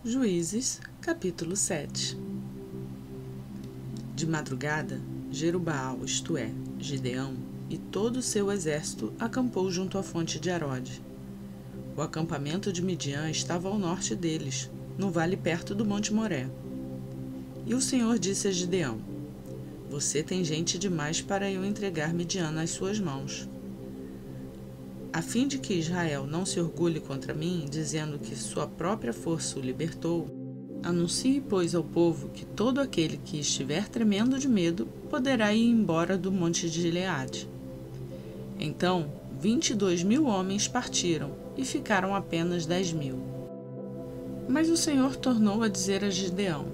Juízes, capítulo 7. De madrugada, Jerubaal, isto é, Gideão, e todo o seu exército acampou junto à fonte de Harode. O acampamento de Midian estava ao norte deles, no vale perto do Monte Moré. E o Senhor disse a Gideão: Você tem gente demais para eu entregar Midian nas suas mãos. A fim de que Israel não se orgulhe contra mim, dizendo que sua própria força o libertou, anuncie, pois, ao povo que todo aquele que estiver tremendo de medo poderá ir embora do monte de Gileade. Então, 22.000 homens partiram e ficaram apenas 10.000. Mas o Senhor tornou a dizer a Gideão: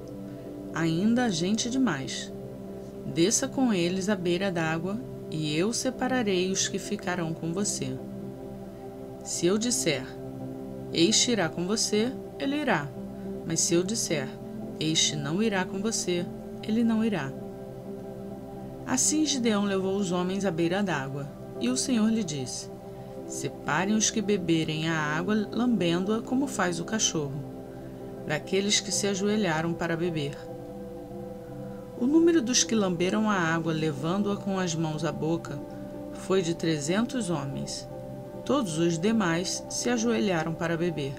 Ainda há gente demais. Desça com eles à beira d'água, e eu separarei os que ficarão com você. Se eu disser, este irá com você, ele irá. Mas se eu disser, este não irá com você, ele não irá. Assim Gideão levou os homens à beira d'água, e o Senhor lhe disse: Separem os que beberem a água lambendo-a como faz o cachorro, daqueles que se ajoelharam para beber. O número dos que lamberam a água levando-a com as mãos à boca foi de 300 homens. Todos os demais se ajoelharam para beber.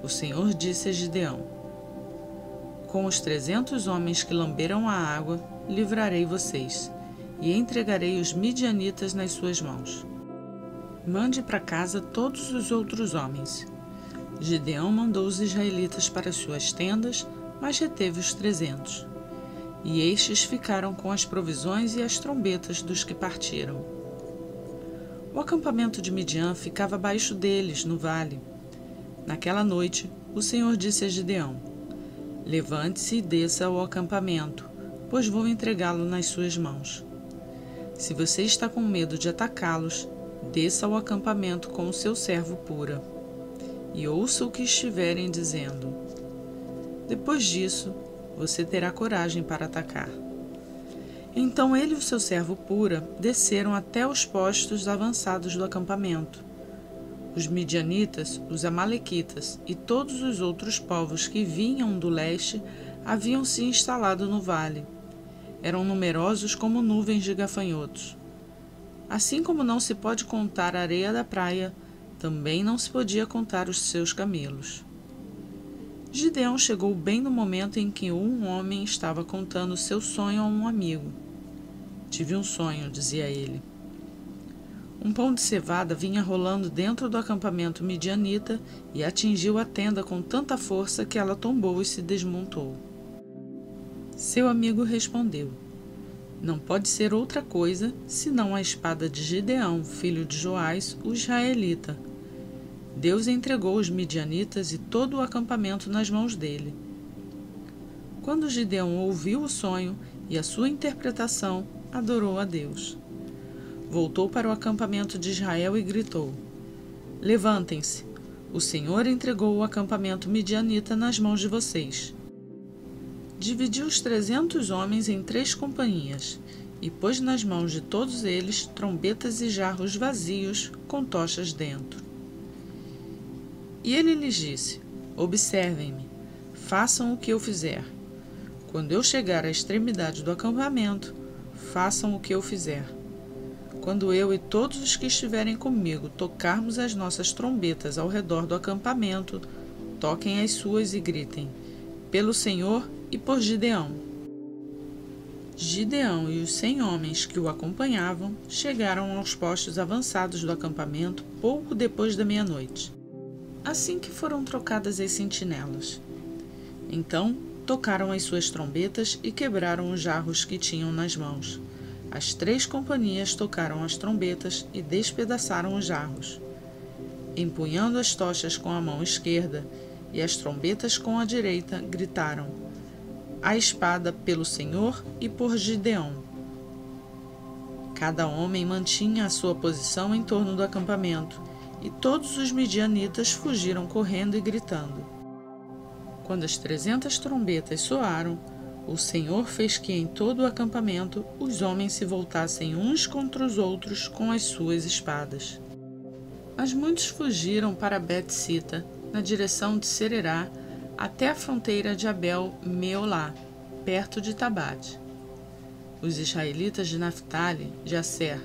O Senhor disse a Gideão: Com os 300 homens que lamberam a água, livrarei vocês, e entregarei os midianitas nas suas mãos. Mande para casa todos os outros homens. Gideão mandou os israelitas para suas tendas, mas reteve os 300. E estes ficaram com as provisões e as trombetas dos que partiram. O acampamento de Midian ficava abaixo deles, no vale. Naquela noite, o Senhor disse a Gideão: Levante-se e desça ao acampamento, pois vou entregá-lo nas suas mãos. Se você está com medo de atacá-los, desça ao acampamento com o seu servo Pura, e ouça o que estiverem dizendo. Depois disso, você terá coragem para atacar. Então ele e o seu servo Pura desceram até os postos avançados do acampamento. Os midianitas, os amalequitas e todos os outros povos que vinham do leste haviam se instalado no vale. Eram numerosos como nuvens de gafanhotos. Assim como não se pode contar a areia da praia, também não se podia contar os seus camelos. Gideão chegou bem no momento em que um homem estava contando seu sonho a um amigo. Tive um sonho, dizia ele. Um pão de cevada vinha rolando dentro do acampamento midianita e atingiu a tenda com tanta força que ela tombou e se desmontou. Seu amigo respondeu: Não pode ser outra coisa senão a espada de Gideão, filho de Joás, o israelita. Deus entregou os midianitas e todo o acampamento nas mãos dele. Quando Gideão ouviu o sonho e a sua interpretação, adorou a Deus. Voltou para o acampamento de Israel e gritou: Levantem-se! O Senhor entregou o acampamento midianita nas mãos de vocês. Dividiu os 300 homens em 3 companhias e pôs nas mãos de todos eles trombetas e jarros vazios com tochas dentro. E ele lhes disse: Observem-me, façam o que eu fizer. Quando eu chegar à extremidade do acampamento, façam o que eu fizer. Quando eu e todos os que estiverem comigo tocarmos as nossas trombetas ao redor do acampamento, toquem as suas e gritem: Pelo Senhor e por Gideão. Gideão e os 100 homens que o acompanhavam chegaram aos postos avançados do acampamento pouco depois da meia-noite. Assim que foram trocadas as sentinelas. Então, tocaram as suas trombetas e quebraram os jarros que tinham nas mãos. As 3 companhias tocaram as trombetas e despedaçaram os jarros. Empunhando as tochas com a mão esquerda e as trombetas com a direita, gritaram: A espada pelo Senhor e por Gideão. Cada homem mantinha a sua posição em torno do acampamento, e todos os midianitas fugiram correndo e gritando. Quando as 300 trombetas soaram, o Senhor fez que em todo o acampamento os homens se voltassem uns contra os outros com as suas espadas. Mas muitos fugiram para Bet-sita, na direção de Sererá, até a fronteira de Abel-Meolá, perto de Tabate. Os israelitas de Naphtali, de Asser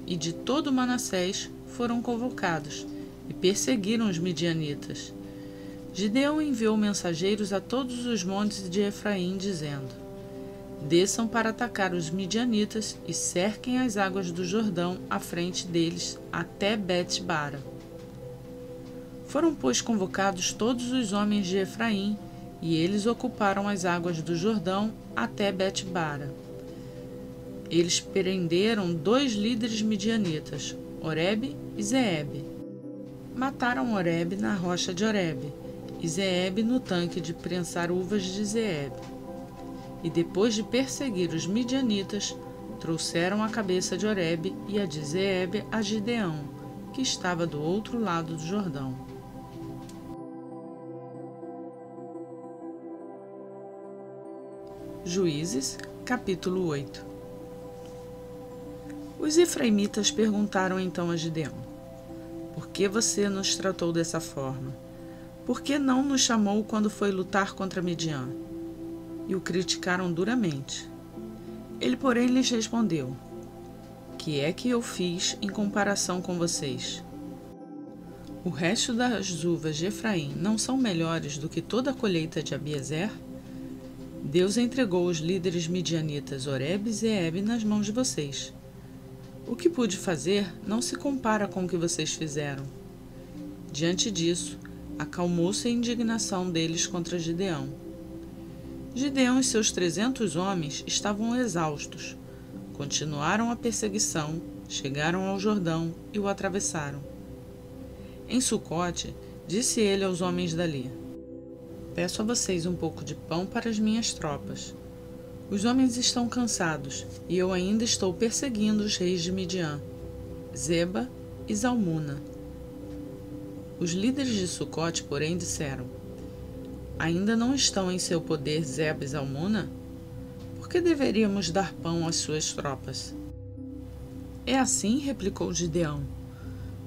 e de todo Manassés foram convocados e perseguiram os midianitas. Gideão enviou mensageiros a todos os montes de Efraim, dizendo: desçam para atacar os midianitas e cerquem as águas do Jordão à frente deles até Bet-bara. Foram, pois, convocados todos os homens de Efraim, e eles ocuparam as águas do Jordão até Bet-bara. Eles prenderam 2 líderes midianitas, Oreb e Zeeb. Mataram Oreb na rocha de Oreb, e Zeeb no tanque de prensar uvas de Zeeb. E depois de perseguir os midianitas, trouxeram a cabeça de Oreb e a de Zeeb a Gideão, que estava do outro lado do Jordão. Juízes, capítulo 8. Os efraimitas perguntaram então a Gideão: por que você nos tratou dessa forma? Por que não nos chamou quando foi lutar contra Midian? E o criticaram duramente. Ele, porém, lhes respondeu: que é que eu fiz em comparação com vocês? O resto das uvas de Efraim não são melhores do que toda a colheita de Abiezer? Deus entregou os líderes midianitas Oreb e Zeeb nas mãos de vocês. O que pude fazer não se compara com o que vocês fizeram. Diante disso, acalmou-se a indignação deles contra Gideão. Gideão e seus 300 homens estavam exaustos. Continuaram a perseguição, chegaram ao Jordão e o atravessaram. Em Sucote, disse ele aos homens dali: peço a vocês um pouco de pão para as minhas tropas. Os homens estão cansados, e eu ainda estou perseguindo os reis de Midian, Zeba e Zalmuna. Os líderes de Sucote, porém, disseram: ainda não estão em seu poder Zeba e Zalmuna? Por que deveríamos dar pão às suas tropas? É assim, replicou Gideão: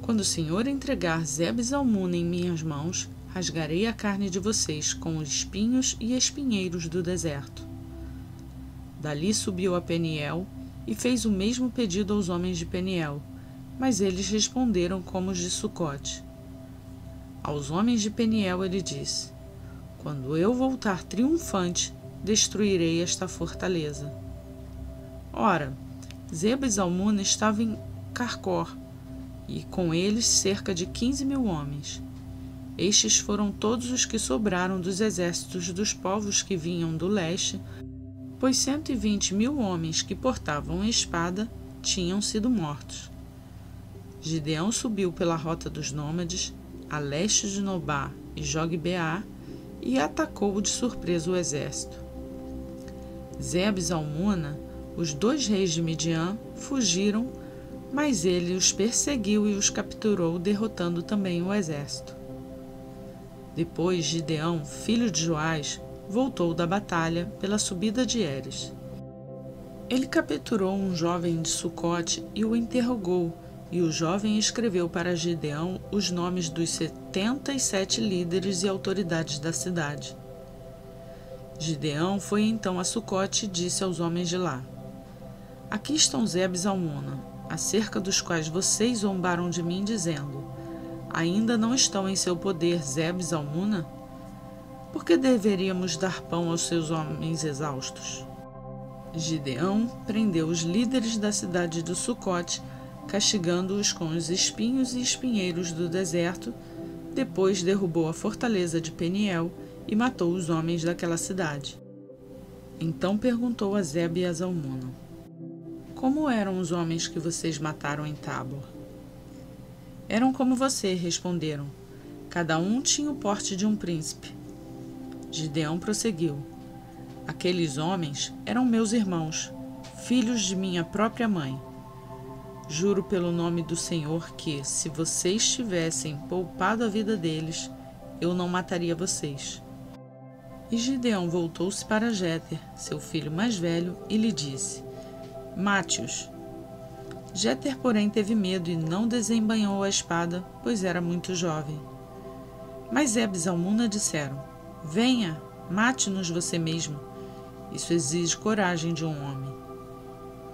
quando o Senhor entregar Zeba e Zalmuna em minhas mãos, rasgarei a carne de vocês com os espinhos e espinheiros do deserto. Dali subiu a Peniel e fez o mesmo pedido aos homens de Peniel, mas eles responderam como os de Sucote. Aos homens de Peniel ele disse: quando eu voltar triunfante, destruirei esta fortaleza. Ora, Zeba e Zalmuna estavam em Carcor, e com eles cerca de 15.000 homens. Estes foram todos os que sobraram dos exércitos dos povos que vinham do leste, pois 120.000 homens que portavam espada tinham sido mortos. Gideão subiu pela rota dos nômades, a leste de Nobá e Jogbeá, e atacou de surpresa o exército. Zeba e Zalmuna, os 2 reis de Midian, fugiram, mas ele os perseguiu e os capturou, derrotando também o exército. Depois Gideão, filho de Joás, voltou da batalha pela subida de Heres. Ele capturou um jovem de Sucote e o interrogou, e o jovem escreveu para Gideão os nomes dos 77 líderes e autoridades da cidade. Gideão foi então a Sucote e disse aos homens de lá: aqui estão Zeba e Zalmuna, acerca dos quais vocês zombaram de mim, dizendo: ainda não estão em seu poder Zeba e Zalmuna? Por que deveríamos dar pão aos seus homens exaustos? Gideão prendeu os líderes da cidade do Sucote, castigando-os com os espinhos e espinheiros do deserto. Depois derrubou a fortaleza de Peniel e matou os homens daquela cidade. Então perguntou a Zeba e a Zalmuna: como eram os homens que vocês mataram em Tabor? Eram como você, responderam. Cada um tinha o porte de um príncipe. Gideão prosseguiu: aqueles homens eram meus irmãos, filhos de minha própria mãe. Juro pelo nome do Senhor que, se vocês tivessem poupado a vida deles, eu não mataria vocês. E Gideão voltou-se para Jéter, seu filho mais velho, e lhe disse: mate-os. Jéter, porém, teve medo e não desembainhou a espada, pois era muito jovem. Mas Zeba e Zalmuna disseram: Venha, mate-nos você mesmo. Isso exige coragem de um homem.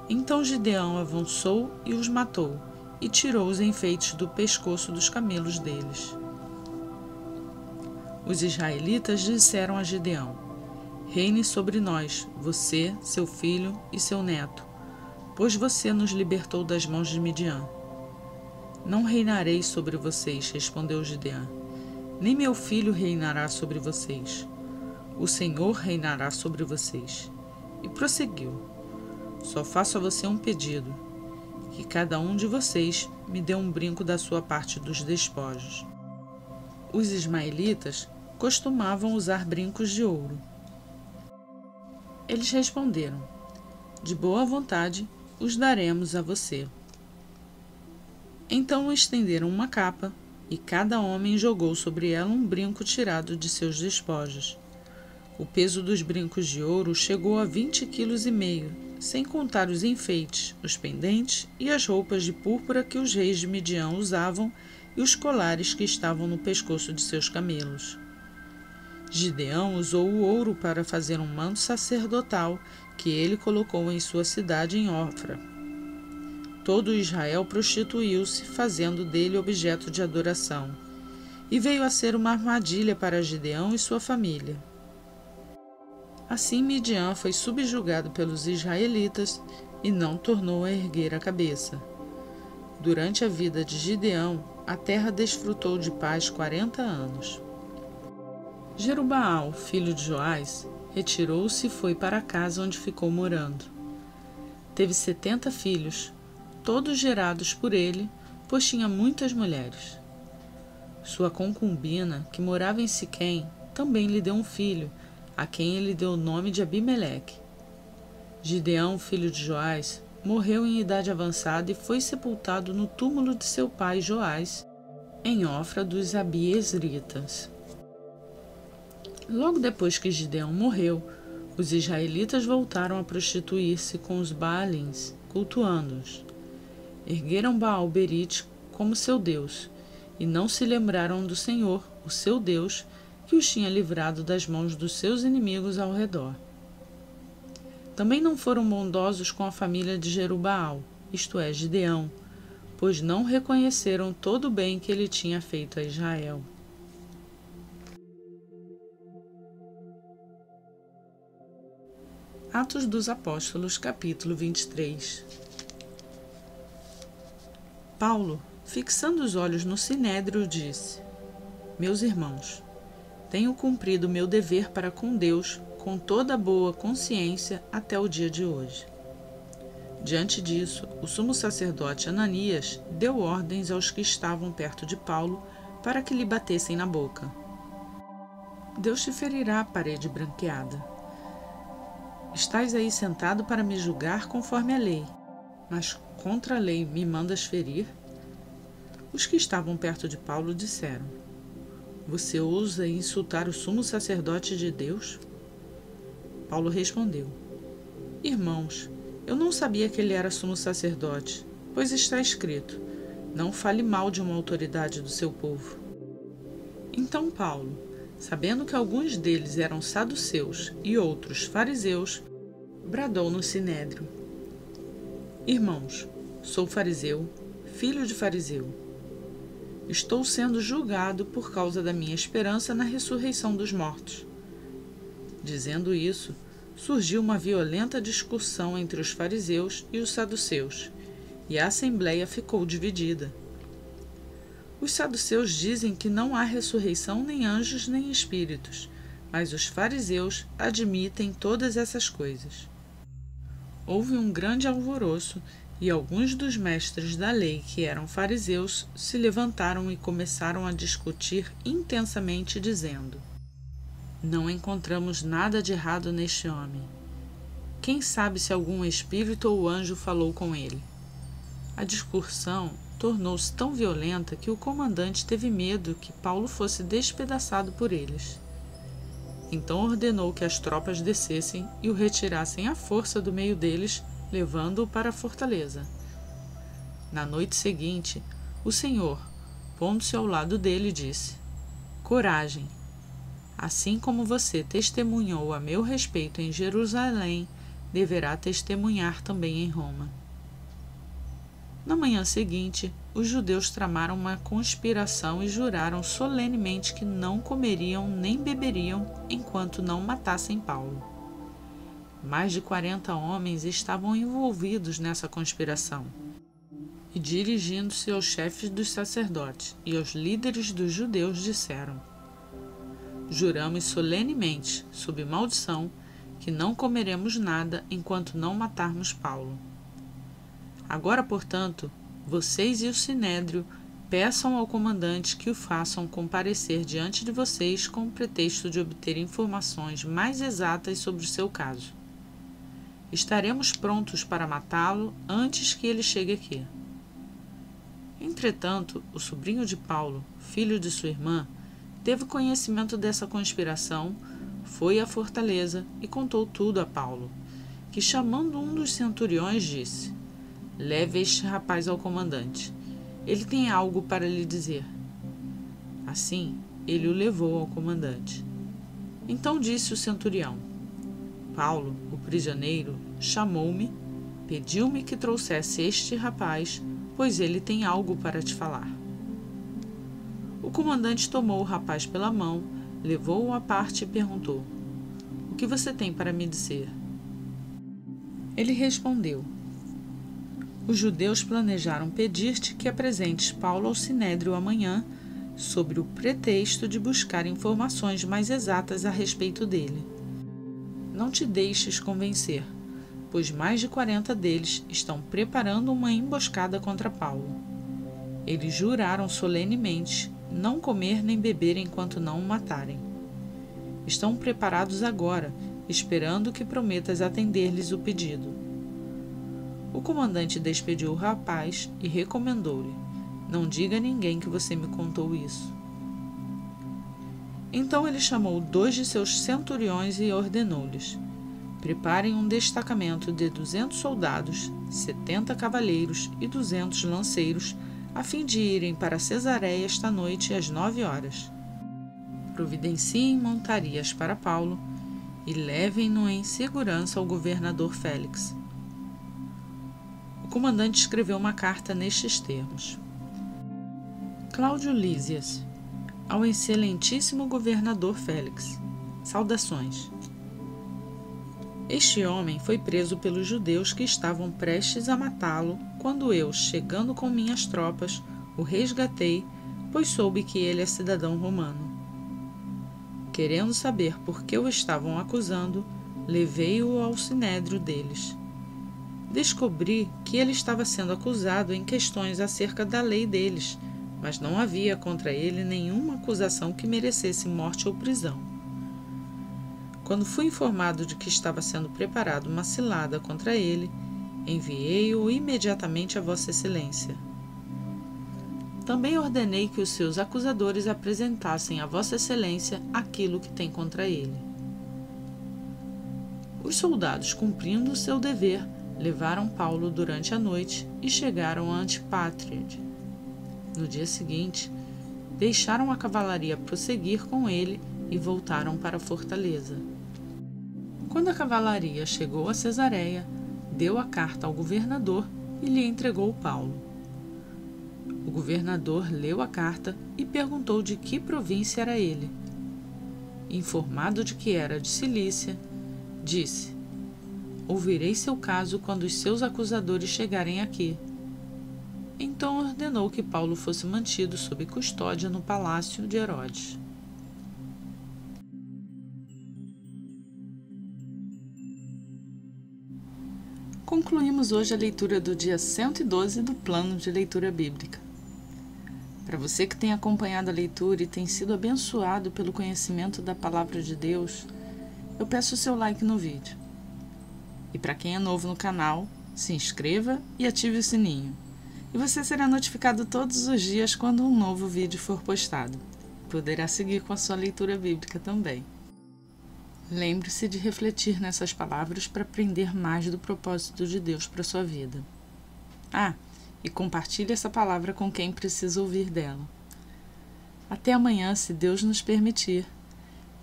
Então Gideão avançou e os matou, e tirou os enfeites do pescoço dos camelos deles. Os israelitas disseram a Gideão: Reine sobre nós, você, seu filho e seu neto, pois você nos libertou das mãos de Midian. Não reinarei sobre vocês, respondeu Gideão, nem meu filho reinará sobre vocês. O Senhor reinará sobre vocês. E prosseguiu: Só faço a você um pedido, que cada um de vocês me dê um brinco da sua parte dos despojos. Os ismaelitas costumavam usar brincos de ouro. Eles responderam: De boa vontade os daremos a você. Então estenderam uma capa, e cada homem jogou sobre ela um brinco tirado de seus despojos. O peso dos brincos de ouro chegou a 20,5 kg, sem contar os enfeites, os pendentes e as roupas de púrpura que os reis de Midian usavam e os colares que estavam no pescoço de seus camelos. Gideão usou o ouro para fazer um manto sacerdotal que ele colocou em sua cidade em Ofra. Todo Israel prostituiu-se, fazendo dele objeto de adoração, e veio a ser uma armadilha para Gideão e sua família. Assim Midian foi subjugado pelos israelitas e não tornou a erguer a cabeça. Durante a vida de Gideão, a terra desfrutou de paz 40 anos. Jerubaal, filho de Joás, retirou-se e foi para a casa onde ficou morando. Teve 70 filhos, todos gerados por ele, pois tinha muitas mulheres. Sua concubina, que morava em Siquém, também lhe deu um filho, a quem ele deu o nome de Abimeleque. Gideão, filho de Joás, morreu em idade avançada e foi sepultado no túmulo de seu pai Joás, em Ofra dos Abiezritas. Logo depois que Gideão morreu, os israelitas voltaram a prostituir-se com os Baalins, cultuando-os. Ergueram Baal-Berite como seu Deus, e não se lembraram do Senhor, o seu Deus, que os tinha livrado das mãos dos seus inimigos ao redor. Também não foram bondosos com a família de Jerubaal, isto é, Gideão, pois não reconheceram todo o bem que ele tinha feito a Israel. Atos dos Apóstolos, capítulo 23. Paulo, fixando os olhos no Sinédrio, disse: Meus irmãos, tenho cumprido meu dever para com Deus com toda a boa consciência até o dia de hoje. Diante disso, o sumo sacerdote Ananias deu ordens aos que estavam perto de Paulo para que lhe batessem na boca. Deus te ferirá, parede branqueada. Estás aí sentado para me julgar conforme a lei, mas contra a lei me mandas ferir? Os que estavam perto de Paulo disseram: Você ousa insultar o sumo sacerdote de Deus? Paulo respondeu: Irmãos, eu não sabia que ele era sumo sacerdote, pois está escrito: Não fale mal de uma autoridade do seu povo. Então Paulo, sabendo que alguns deles eram saduceus e outros fariseus, bradou no Sinédrio: Irmãos, sou fariseu, filho de fariseu. Estou sendo julgado por causa da minha esperança na ressurreição dos mortos. Dizendo isso, surgiu uma violenta discussão entre os fariseus e os saduceus, e a assembleia ficou dividida. Os saduceus dizem que não há ressurreição nem anjos nem espíritos, mas os fariseus admitem todas essas coisas. Houve um grande alvoroço, e alguns dos mestres da lei, que eram fariseus, se levantaram e começaram a discutir intensamente, dizendo: Não encontramos nada de errado neste homem. Quem sabe se algum espírito ou anjo falou com ele? A discussão tornou-se tão violenta que o comandante teve medo que Paulo fosse despedaçado por eles. Então ordenou que as tropas descessem e o retirassem à força do meio deles, levando-o para a fortaleza. Na noite seguinte, o Senhor, pondo-se ao lado dele, disse: Coragem! Assim como você testemunhou a meu respeito em Jerusalém, deverá testemunhar também em Roma. Na manhã seguinte, os judeus tramaram uma conspiração e juraram solenemente que não comeriam nem beberiam enquanto não matassem Paulo. Mais de 40 homens estavam envolvidos nessa conspiração. E dirigindo-se aos chefes dos sacerdotes e aos líderes dos judeus, disseram: juramos solenemente, sob maldição, que não comeremos nada enquanto não matarmos Paulo. Agora, portanto, vocês e o sinédrio peçam ao comandante que o façam comparecer diante de vocês com o pretexto de obter informações mais exatas sobre o seu caso. Estaremos prontos para matá-lo antes que ele chegue aqui. Entretanto, o sobrinho de Paulo, filho de sua irmã, teve conhecimento dessa conspiração, foi à fortaleza e contou tudo a Paulo, que, chamando um dos centuriões, disse: leve este rapaz ao comandante. Ele tem algo para lhe dizer. Assim, ele o levou ao comandante. Então disse o centurião: Paulo, o prisioneiro, chamou-me, pediu-me que trouxesse este rapaz, pois ele tem algo para te falar. O comandante tomou o rapaz pela mão, levou-o à parte e perguntou: o que você tem para me dizer? Ele respondeu: os judeus planejaram pedir-te que apresentes Paulo ao sinédrio amanhã, sob o pretexto de buscar informações mais exatas a respeito dele. Não te deixes convencer, pois mais de 40 deles estão preparando uma emboscada contra Paulo. Eles juraram solenemente não comer nem beber enquanto não o matarem. Estão preparados agora, esperando que prometas atender-lhes o pedido. O comandante despediu o rapaz e recomendou-lhe: não diga a ninguém que você me contou isso. Então ele chamou 2 de seus centuriões e ordenou-lhes: preparem um destacamento de 200 soldados, 70 cavaleiros e 200 lanceiros, a fim de irem para Cesareia esta noite às 9 horas. Providenciem montarias para Paulo e levem-no em segurança ao governador Félix. O comandante escreveu uma carta nestes termos: Cláudio Lísias, ao excelentíssimo governador Félix, saudações. Este homem foi preso pelos judeus que estavam prestes a matá-lo, quando eu, chegando com minhas tropas, o resgatei, pois soube que ele é cidadão romano. Querendo saber por que o estavam acusando, levei-o ao sinédrio deles. Descobri que ele estava sendo acusado em questões acerca da lei deles, mas não havia contra ele nenhuma acusação que merecesse morte ou prisão. Quando fui informado de que estava sendo preparada uma cilada contra ele, enviei-o imediatamente a Vossa Excelência. Também ordenei que os seus acusadores apresentassem a Vossa Excelência aquilo que tem contra ele. Os soldados, cumprindo o seu dever, levaram Paulo durante a noite e chegaram a Antipátride. No dia seguinte, deixaram a cavalaria prosseguir com ele e voltaram para a fortaleza. Quando a cavalaria chegou a Cesareia, deu a carta ao governador e lhe entregou Paulo. O governador leu a carta e perguntou de que província era ele. Informado de que era de Cilícia, disse: ouvirei seu caso quando os seus acusadores chegarem aqui. Então ordenou que Paulo fosse mantido sob custódia no palácio de Herodes. Concluímos hoje a leitura do dia 112 do Plano de Leitura Bíblica. Para você que tem acompanhado a leitura e tem sido abençoado pelo conhecimento da Palavra de Deus, eu peço o seu like no vídeo. E para quem é novo no canal, se inscreva e ative o sininho. E você será notificado todos os dias quando um novo vídeo for postado. Poderá seguir com a sua leitura bíblica também. Lembre-se de refletir nessas palavras para aprender mais do propósito de Deus para a sua vida. E compartilhe essa palavra com quem precisa ouvir dela. Até amanhã, se Deus nos permitir.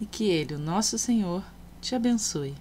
e que Ele, o nosso Senhor, te abençoe.